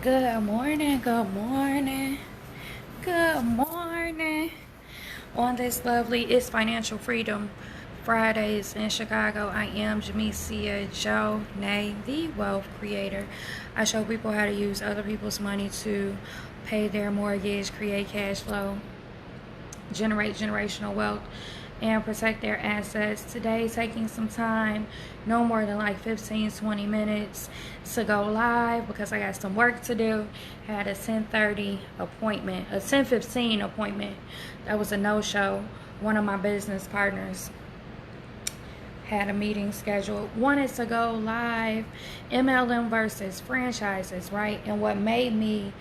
Good morning, good morning, good morning. On this lovely It's Financial Freedom Fridays in Chicago, I am Jamesia Joe, nay, the Wealth Creator. I show people how to use other people's money to pay their mortgage, create cash flow, generate generational wealth, and protect their assets. Today, taking some time, no more than like 15-20 minutes to go live because I got some work to do. Had a 10:30 appointment, a 10:15 appointment. That was a no-show. One of my business partners had a meeting scheduled, wanted to go live, MLM versus franchises, right? And what made me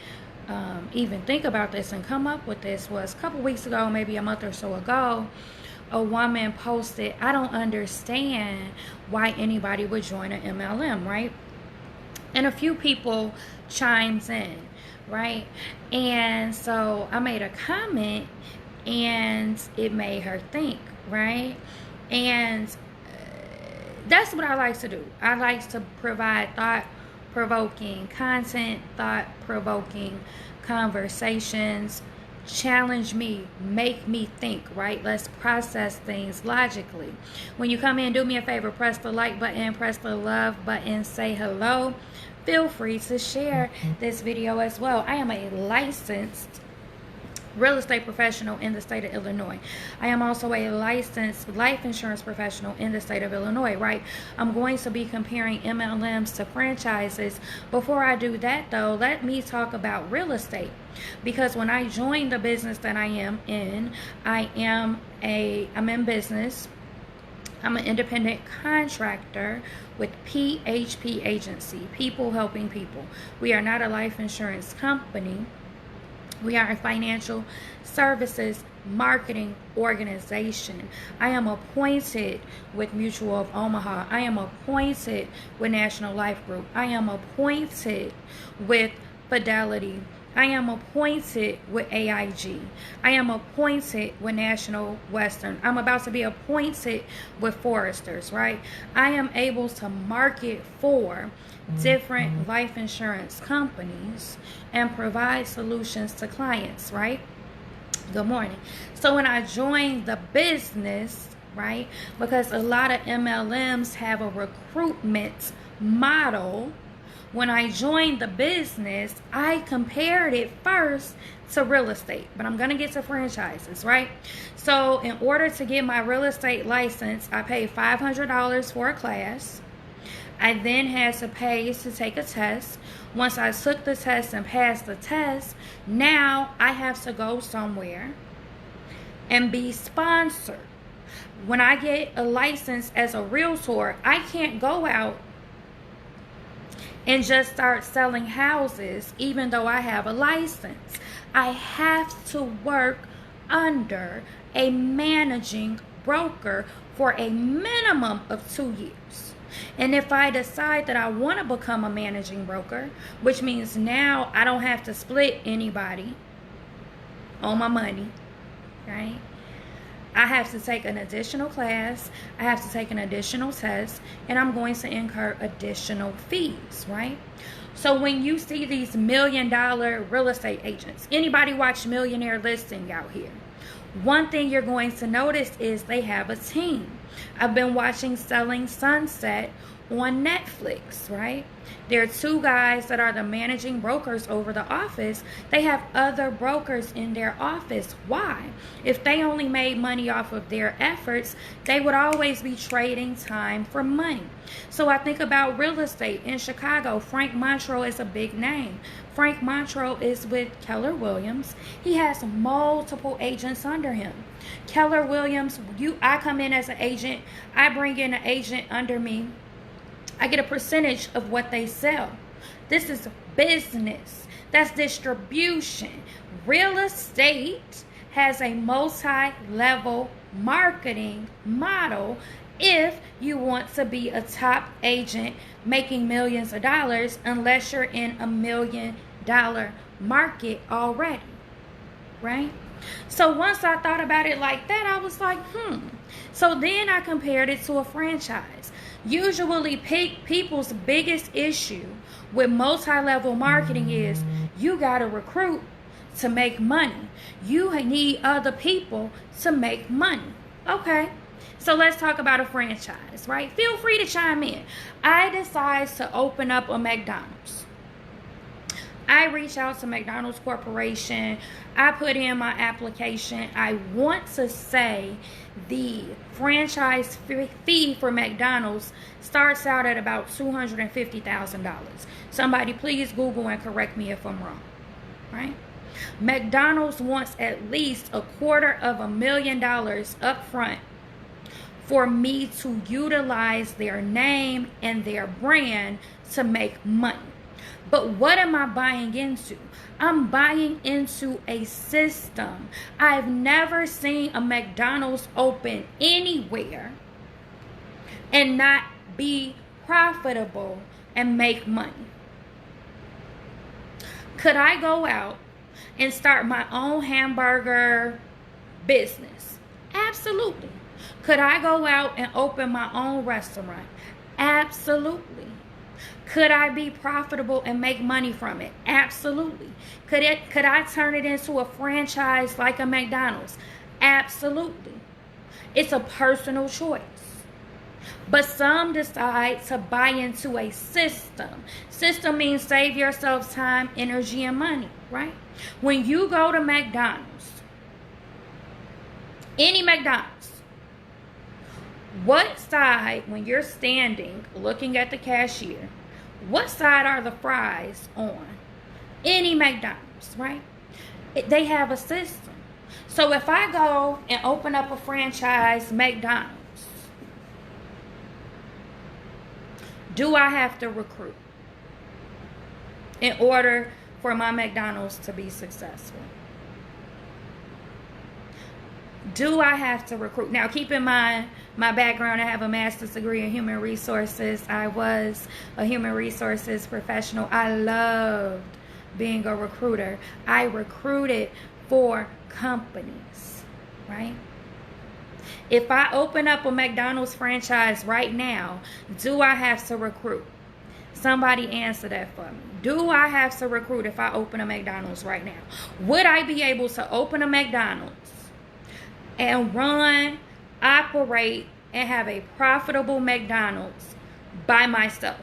even think about this and come up with this was a couple weeks ago, maybe a month or so ago, a woman posted, I don't understand why anybody would join an MLM, right? And a few people chimes in, right? And so I made a comment and it made her think, right? And that's what I like to do. I like to provide thought-provoking content, thought-provoking conversations, challenge me, make me think, right? Let's process things logically. When you come in, do me a favor, press the like button, press the love button, say hello. Feel free to share this video as well. I am a licensed real estate professional in the state of Illinois. I am also a licensed life insurance professional in the state of Illinois, right? I'm going to be comparing MLMs to franchises. Before I do that though, let me talk about real estate. Because when I joined the business that I am in, I'm in business. I'm an independent contractor with PHP Agency, People Helping People. We are not a life insurance company. We are a financial services marketing organization. I am appointed with Mutual of Omaha. I am appointed with National Life Group. I am appointed with Fidelity. I am appointed with AIG. I am appointed with National Western. I'm about to be appointed with Foresters, right? I am able to market for different life insurance companies and provide solutions to clients, right? Good morning. So when I joined the business, right, because a lot of MLMs have a recruitment model, when I joined the business, I compared it first to real estate, but I'm going to get to franchises, right? So in order to get my real estate license, I paid $500 for a class. I then had to pay to take a test. Once I took the test and passed the test, now I have to go somewhere and be sponsored. When I get a license as a realtor, I can't go out and just start selling houses even though I have a license. I have to work under a managing broker for a minimum of 2 years. And if I decide that I want to become a managing broker, which means now I don't have to split anybody on my money, right? I have to take an additional class, I have to take an additional test, and I'm going to incur additional fees, right? So when you see these $1 million real estate agents, anybody watch Millionaire Listing out here? One thing you're going to notice is they have a team. I've been watching Selling Sunset on Netflix, right? There are 2 guys that are the managing brokers over the office. They have other brokers in their office. Why? If they only made money off of their efforts, they would always be trading time for money. So I think about real estate in Chicago. Frank Montreux is a big name. Frank Montreux is with Keller Williams. He has multiple agents under him. Keller Williams, I come in as an agent. I bring in an agent under me. I get a percentage of what they sell. This is business. That's distribution. Real estate has a multi-level marketing model if you want to be a top agent making millions of dollars, unless you're in $1 million market already, right? So once I thought about it like that, I was like, So then I compared it to a franchise. Usually people's biggest issue with multi-level marketing is you got to recruit to make money. You need other people to make money. Okay, so let's talk about a franchise, right? Feel free to chime in. I decide to open up a McDonald's. I reach out to McDonald's Corporation. I put in my application. I want to say the franchise fee for McDonald's starts out at about $250,000. Somebody please Google and correct me if I'm wrong, right? McDonald's wants at least $250,000 up front for me to utilize their name and their brand to make money. But what am I buying into? I'm buying into a system. I've never seen a McDonald's open anywhere and not be profitable and make money. Could I go out and start my own hamburger business? Absolutely. Could I go out and open my own restaurant? Absolutely. Could I be profitable and make money from it? Absolutely. Could I turn it into a franchise like a McDonald's? Absolutely. It's a personal choice. But some decide to buy into a system. System means save yourself time, energy, and money, right? When you go to McDonald's, any McDonald's, what side, when you're standing looking at the cashier, what side are the fries on? Any McDonald's, right? They have a system. So if I go and open up a franchise McDonald's, do I have to recruit in order for my McDonald's to be successful? Do I have to recruit? Now, keep in mind, my background, I have a master's degree in human resources. I was a human resources professional. I loved being a recruiter. I recruited for companies, right? If I open up a McDonald's franchise right now, do I have to recruit? Somebody answer that for me. Do I have to recruit if I open a McDonald's right now? Would I be able to open a McDonald's and run, operate, and have a profitable McDonald's by myself?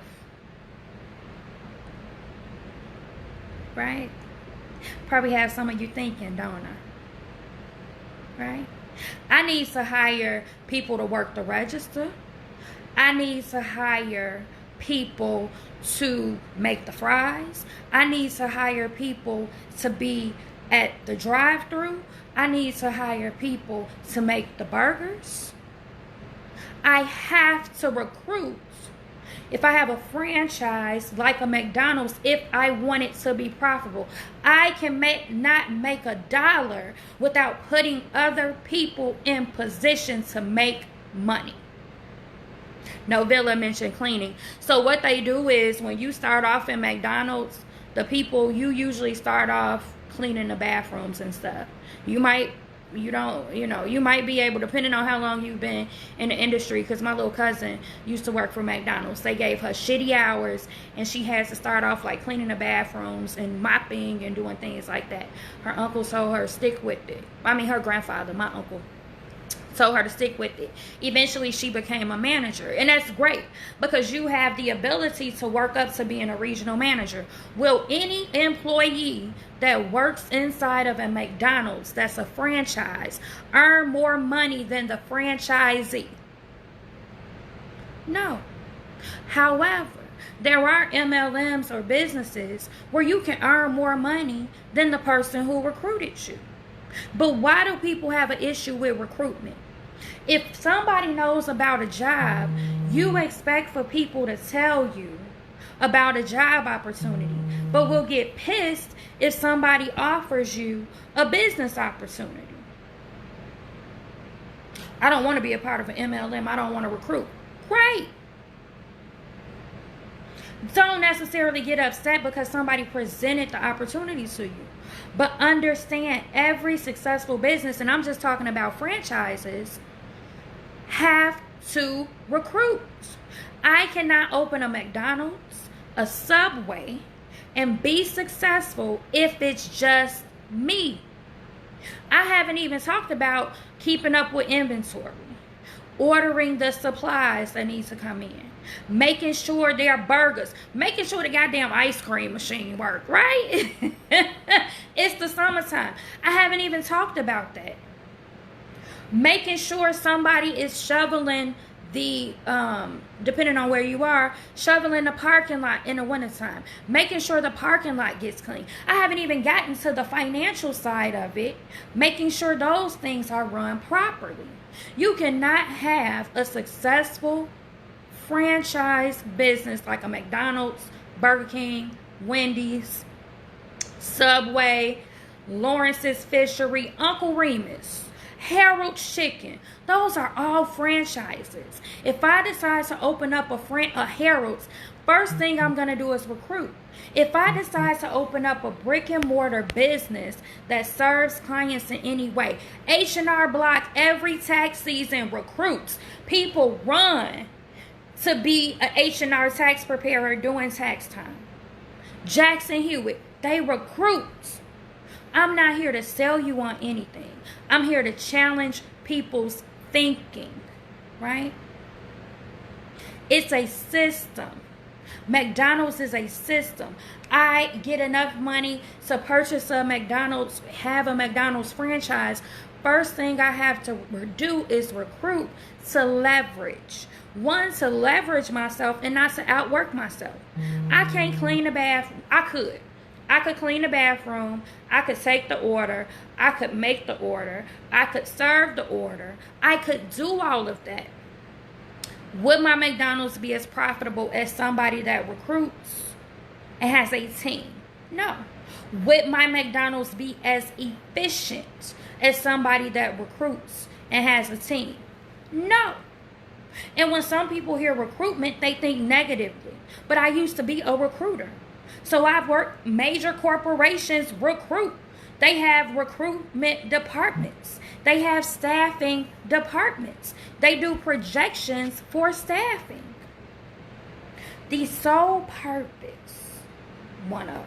Right? Probably have some of you thinking, don't I? Right? I need to hire people to work the register. I need to hire people to make the fries. I need to hire people to be at the drive-thru. I need to hire people to make the burgers. I have to recruit. If I have a franchise like a McDonald's, if I want it to be profitable, I can not make a dollar without putting other people in position to make money. Novella mentioned cleaning. So what they do is when you start off in McDonald's, the people, you usually start off cleaning the bathrooms and stuff. You might be able, depending on how long you've been in the industry, because my little cousin used to work for McDonald's. They gave her shitty hours and she has to start off like cleaning the bathrooms and mopping and doing things like that. Her uncle told her stick with it. Her grandfather, my uncle, told her to stick with it. Eventually she became a manager, and that's great because you have the ability to work up to being a regional manager. Will any employee that works inside of a McDonald's that's a franchise earn more money than the franchisee? No. However, there are MLMs or businesses where you can earn more money than the person who recruited you. But why do people have an issue with recruitment? If somebody knows about a job, you expect for people to tell you about a job opportunity, but will get pissed if somebody offers you a business opportunity. I don't want to be a part of an MLM. I don't want to recruit. Great. Don't necessarily get upset because somebody presented the opportunity to you. But understand, every successful business, and I'm just talking about franchises, have to recruit. I cannot open a McDonald's, a Subway, and be successful if it's just me. I haven't even talked about keeping up with inventory, ordering the supplies that need to come in, making sure their burgers, making sure the goddamn ice cream machine work, right? It's the summertime. I haven't even talked about that. Making sure somebody is shoveling the, depending on where you are, shoveling the parking lot in the wintertime. Making sure the parking lot gets clean. I haven't even gotten to the financial side of it. Making sure those things are run properly. You cannot have a successful franchise business like a McDonald's, Burger King, Wendy's, Subway, Lawrence's Fishery, Uncle Remus, Harold's Chicken. Those are all franchises. If I decide to open up a Harold's, first thing I'm going to do is recruit. If I decide to open up a brick and mortar business that serves clients in any way, H&R Block every tax season recruits. People run to be an H&R tax preparer during tax time. Jackson Hewitt, they recruit. I'm not here to sell you on anything. I'm here to challenge people's thinking, right? It's a system. McDonald's is a system. I get enough money to purchase a McDonald's, have a McDonald's franchise. First thing I have to do is recruit to leverage. One, to leverage myself and not to outwork myself. I can't clean the bathroom. I could clean the bathroom. I could take the order. I could make the order. I could serve the order. I could do all of that. Would my McDonald's be as profitable as somebody that recruits and has a team? No. Would my McDonald's be as efficient as somebody that recruits and has a team? No. And when some people hear recruitment, they think negatively. But I used to be a recruiter. So I've worked, major corporations recruit. They have recruitment departments. They have staffing departments. They do projections for staffing. The sole purpose, one of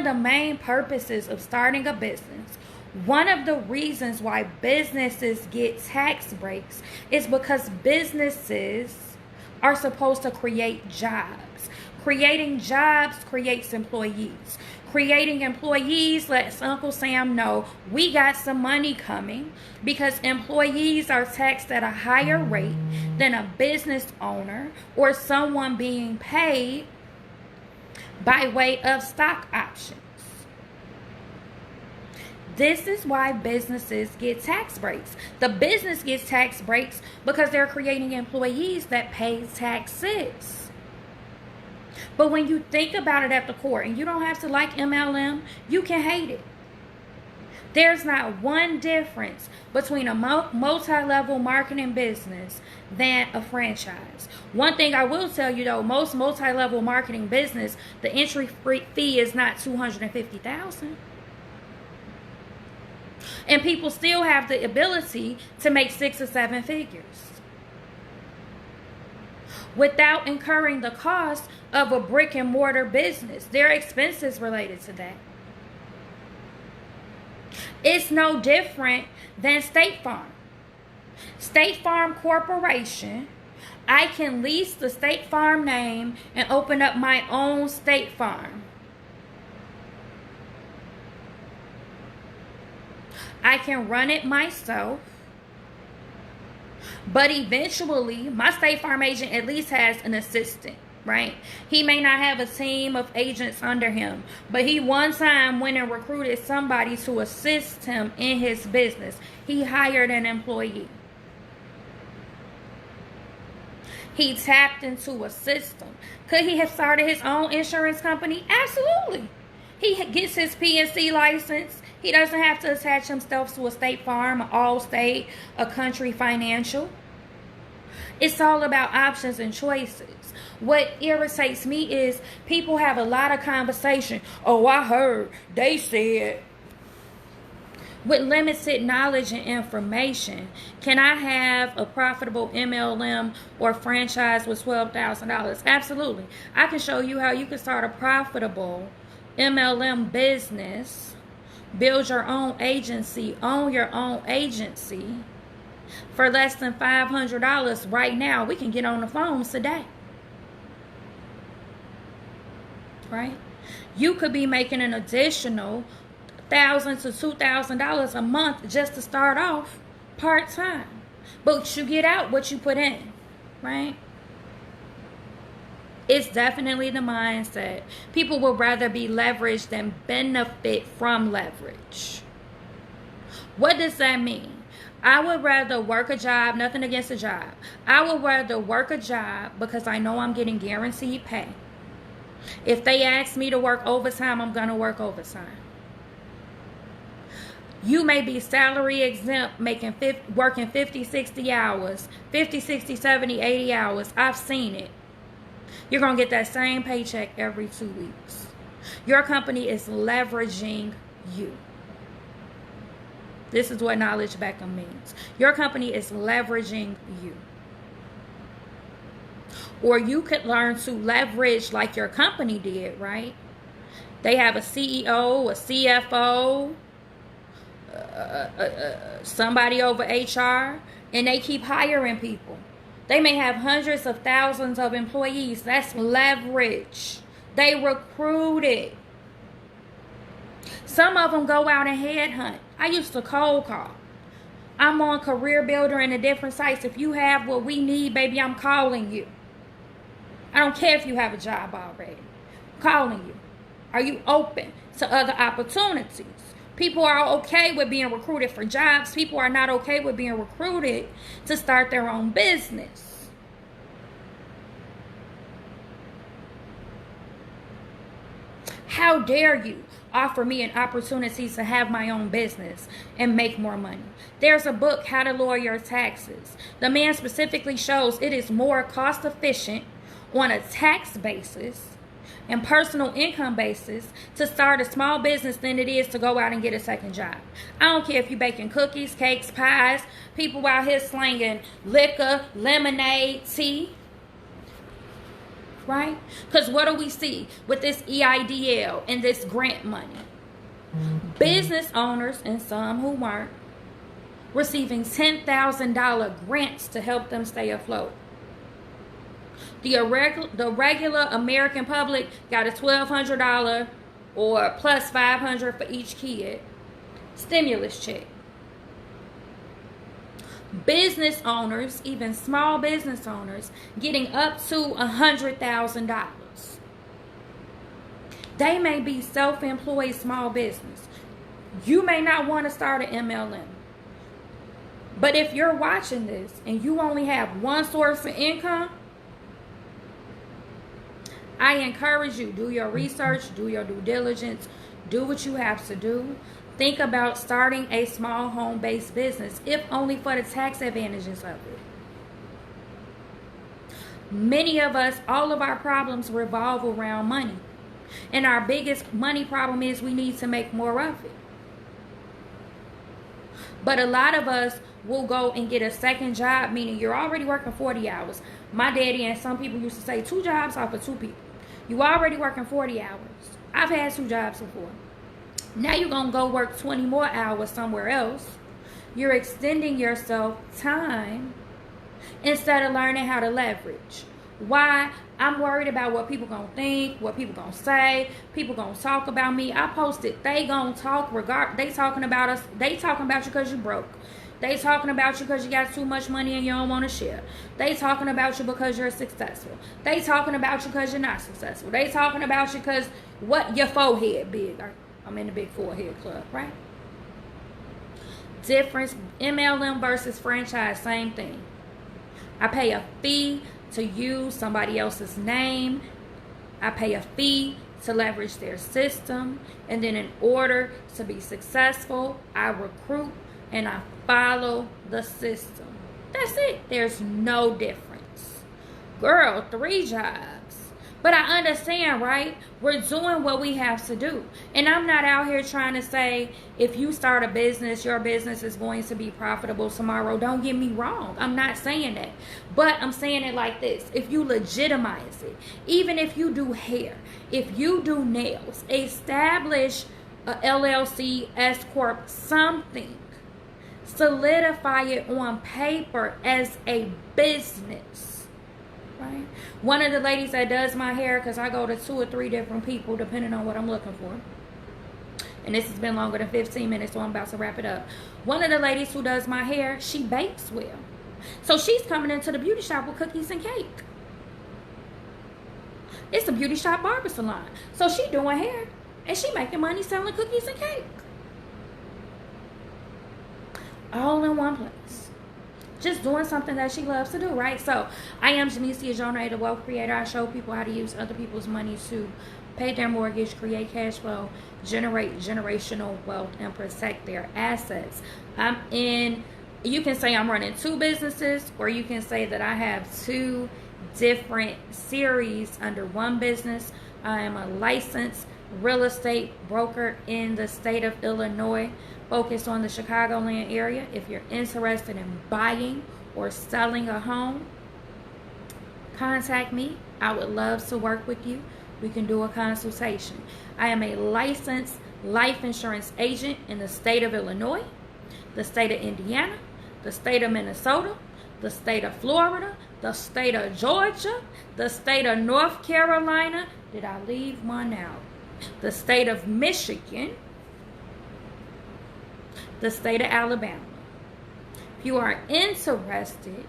the main purposes of starting a business, one of the reasons why businesses get tax breaks is because businesses are supposed to create jobs. Creating jobs creates employees. Creating employees lets Uncle Sam know we got some money coming, because employees are taxed at a higher rate than a business owner or someone being paid by way of stock options. This is why businesses get tax breaks. The business gets tax breaks because they're creating employees that pay taxes. But when you think about it at the core, and you don't have to like MLM, you can hate it. There's not one difference between a multi-level marketing business than a franchise. One thing I will tell you though, most multi-level marketing business, the entry fee is not $250,000. And people still have the ability to make 6 or 7 figures without incurring the cost of a brick and mortar business. There are expenses related to that. It's no different than State Farm. State Farm Corporation, I can lease the State Farm name and open up my own State Farm. I can run it myself. But eventually, my State Farm agent at least has an assistant, right? He may not have a team of agents under him, but he one time went and recruited somebody to assist him in his business. He hired an employee. He tapped into a system. Could he have started his own insurance company? Absolutely. He gets his P&C license. He doesn't have to attach himself to a State Farm, an Allstate, a Country Financial. It's all about options and choices. What irritates me is people have a lot of conversation. Oh, I heard they said. with limited knowledge and information. Can I have a profitable MLM or franchise with $12,000? Absolutely. I can show you how you can start a profitable MLM business, build your own agency, own your own agency for less than $500 right now. We can get on the phones today. Right? You could be making an additional $1,000 to $2,000 a month just to start off part-time. But you get out what you put in, right? It's definitely the mindset. People would rather be leveraged than benefit from leverage. What does that mean? I would rather work a job, nothing against a job. I would rather work a job because I know I'm getting guaranteed pay. If they ask me to work overtime, I'm going to work overtime. You may be salary exempt, working 50, 60 hours, 50, 60, 70, 80 hours. I've seen it. You're going to get that same paycheck every 2 weeks. Your company is leveraging you. This is what knowledge Beckham means. Your company is leveraging you. Or you could learn to leverage like your company did, right? They have a CEO, a CFO, somebody over HR, and they keep hiring people. They may have hundreds of thousands of employees. That's leverage. They recruited. Some of them go out and headhunt. I used to cold call. I'm on Career Builder and the different sites. If you have what we need, baby, I'm calling you. I don't care if you have a job already. I'm calling you. Are you open to other opportunities? People are okay with being recruited for jobs. People are not okay with being recruited to start their own business. How dare you offer me an opportunity to have my own business and make more money? There's a book, How to Lower Your Taxes. The man specifically shows it is more cost efficient on a tax basis and personal income basis to start a small business than it is to go out and get a second job. I don't care if you're baking cookies, cakes, pies, people out here slanging liquor, lemonade, tea. Right? Because what do we see with this EIDL and this grant money? Business owners, and some who weren't, receiving $10,000 grants to help them stay afloat. The regular American public got a $1,200 or plus $500 for each kid stimulus check. Business owners, even small business owners, getting up to $100,000. They may be self-employed small business. You may not want to start an MLM. But if you're watching this and you only have one source of income, I encourage you, do your research, do your due diligence, do what you have to do. Think about starting a small home-based business, if only for the tax advantages of it. Many of us, all of our problems revolve around money. And our biggest money problem is we need to make more of it. But a lot of us will go and get a second job, meaning you're already working 40 hours. My daddy and some people used to say 2 jobs off of 2 people. You already working 40 hours. I've had 2 jobs before. Now you're going to go work 20 more hours somewhere else. You're extending yourself time instead of learning how to leverage. Why? I'm worried about what people going to think, what people going to say, people going to talk about me. I posted, they going to talk, they talking about us, they talking about you because you broke. They talking about you because you got too much money and you don't want to share. They talking about you because you're successful. They talking about you because you're not successful. They talking about you because what? Your forehead big. I'm in the big forehead club, right? Difference, MLM versus franchise, same thing. I pay a fee to use somebody else's name. I pay a fee to leverage their system. And then in order to be successful, I recruit and I follow the system. That's it. There's no difference. Girl, 3 jobs. But I understand, right? We're doing what we have to do. And I'm not out here trying to say if you start a business, your business is going to be profitable tomorrow. Don't get me wrong. I'm not saying that. But I'm saying it like this. If you legitimize it, even if you do hair, if you do nails, establish a LLC, S Corp, something. Solidify it on paper as a business. Right? One of the ladies that does my hair, because I go to 2 or 3 different people depending on what I'm looking for, and this has been longer than 15 minutes, so I'm about to wrap it up. One of the ladies who does my hair, she bakes well, so she's coming into the beauty shop with cookies and cake. It's a beauty shop barber salon, so she doing hair and she making money selling cookies and cake, all in one place. Just doing something that she loves to do, right? So I am Janicia Jonah, the wealth creator. I show people how to use other people's money to pay their mortgage, create cash flow, generate generational wealth, and protect their assets. You can say I'm running 2 businesses, or you can say that I have 2 different series under one business. I am a licensed real estate broker in the state of Illinois, focused on the Chicagoland area. If you're interested in buying or selling a home, contact me. I would love to work with you. We can do a consultation. I am a licensed life insurance agent in the state of Illinois, the state of Indiana, the state of Minnesota, the state of Florida, the state of Georgia, the state of North Carolina. Did I leave one out? The state of Michigan, the state of Alabama. If you are interested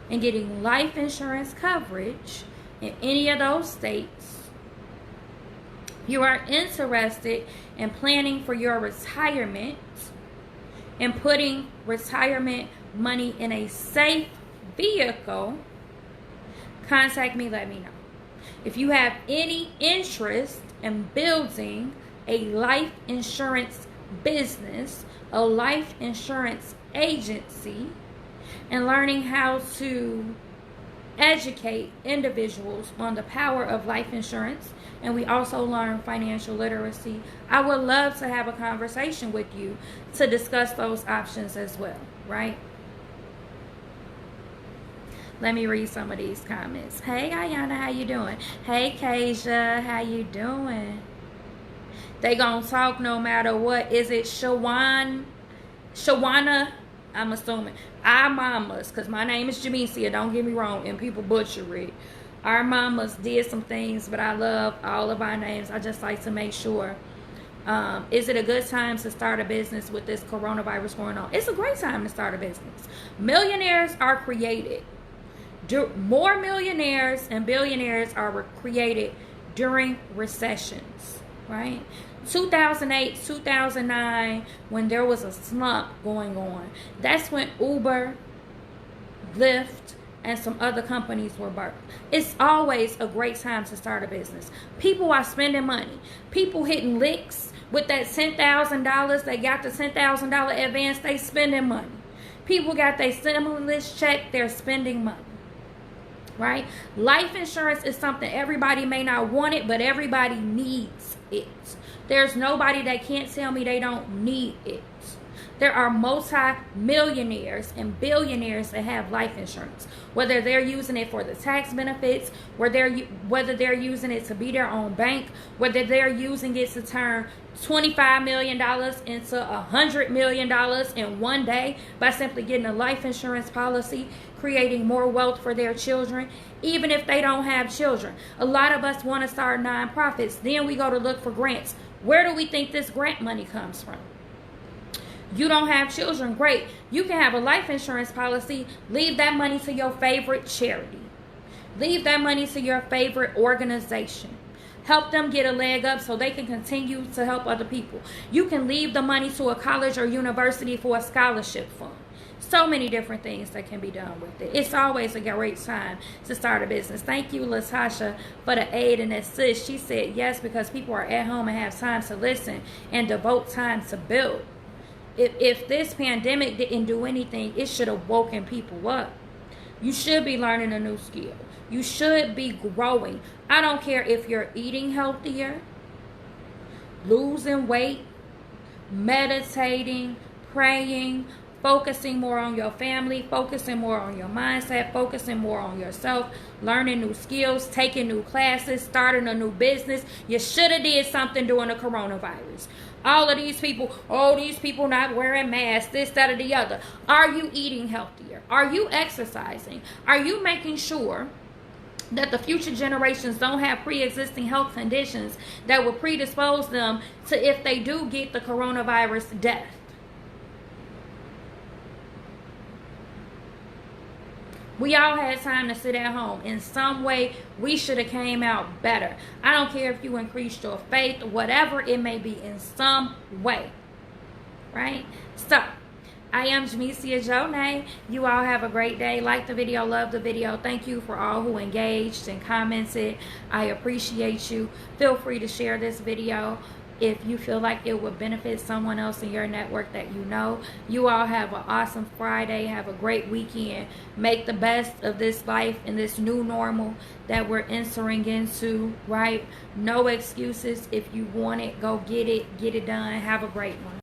in getting life insurance coverage in any of those states, you are interested in planning for your retirement and putting retirement money in a safe vehicle, contact me, let me know. If you have any interest in building a life insurance business, a life insurance agency, and learning how to educate individuals on the power of life insurance, and we also learn financial literacy, I would love to have a conversation with you to discuss those options as well, right? Let me read some of these comments. Hey, Ayana, how you doing? Hey, Kasia, how you doing? They gonna talk no matter what. Is it Shawana? I'm assuming. Our mamas, because my name is Jamicia, don't get me wrong, and people butcher it. Our mamas did some things, but I love all of our names. I just like to make sure. Is it a good time to start a business with this coronavirus going on? It's a great time to start a business. Millionaires are created. More millionaires and billionaires are created during recessions, right? 2008, 2009, when there was a slump going on, that's when Uber, Lyft, and some other companies were birthed. It's always a great time to start a business. People are spending money. People hitting licks with that $10,000. They got the $10,000 advance. They spending money. People got their stimulus check. They're spending money. Right? Life insurance is something everybody may not want it, but everybody needs it. There's nobody that can't tell me they don't need it. There are multi-millionaires and billionaires that have life insurance. Whether they're using it for the tax benefits, whether they're using it to be their own bank, whether they're using it to turn $25 million into $100 million in one day by simply getting a life insurance policy, creating more wealth for their children, even if they don't have children. A lot of us want to start nonprofits. Then we go to look for grants. Where do we think this grant money comes from? You don't have children, great. You can have a life insurance policy. Leave that money to your favorite charity. Leave that money to your favorite organization. Help them get a leg up so they can continue to help other people. You can leave the money to a college or university for a scholarship fund. So many different things that can be done with it. It's always a great time to start a business. Thank you, Latasha, for the aid and assist. She said yes, because people are at home and have time to listen and devote time to build. If this pandemic didn't do anything, it should have woken people up. You should be learning a new skill. You should be growing. I don't care if you're eating healthier, losing weight, meditating, praying, focusing more on your family, focusing more on your mindset, focusing more on yourself, learning new skills, taking new classes, starting a new business. You should have did something during the coronavirus. All of these people, these people not wearing masks, this, that, or the other. Are you eating healthier? Are you exercising? Are you making sure that the future generations don't have pre-existing health conditions that will predispose them to, if they do get the coronavirus, death? We all had time to sit at home. In some way, we should have came out better. I don't care if you increased your faith, whatever it may be, in some way. Right? So, I am Jamesia Jonay. You all have a great day. Like the video, love the video. Thank you for all who engaged and commented. I appreciate you. Feel free to share this video if you feel like it would benefit someone else in your network that you know. You all have an awesome Friday. Have a great weekend. Make the best of this life and this new normal that we're entering into, right? No excuses. If you want it, go get it. Get it done. Have a great one.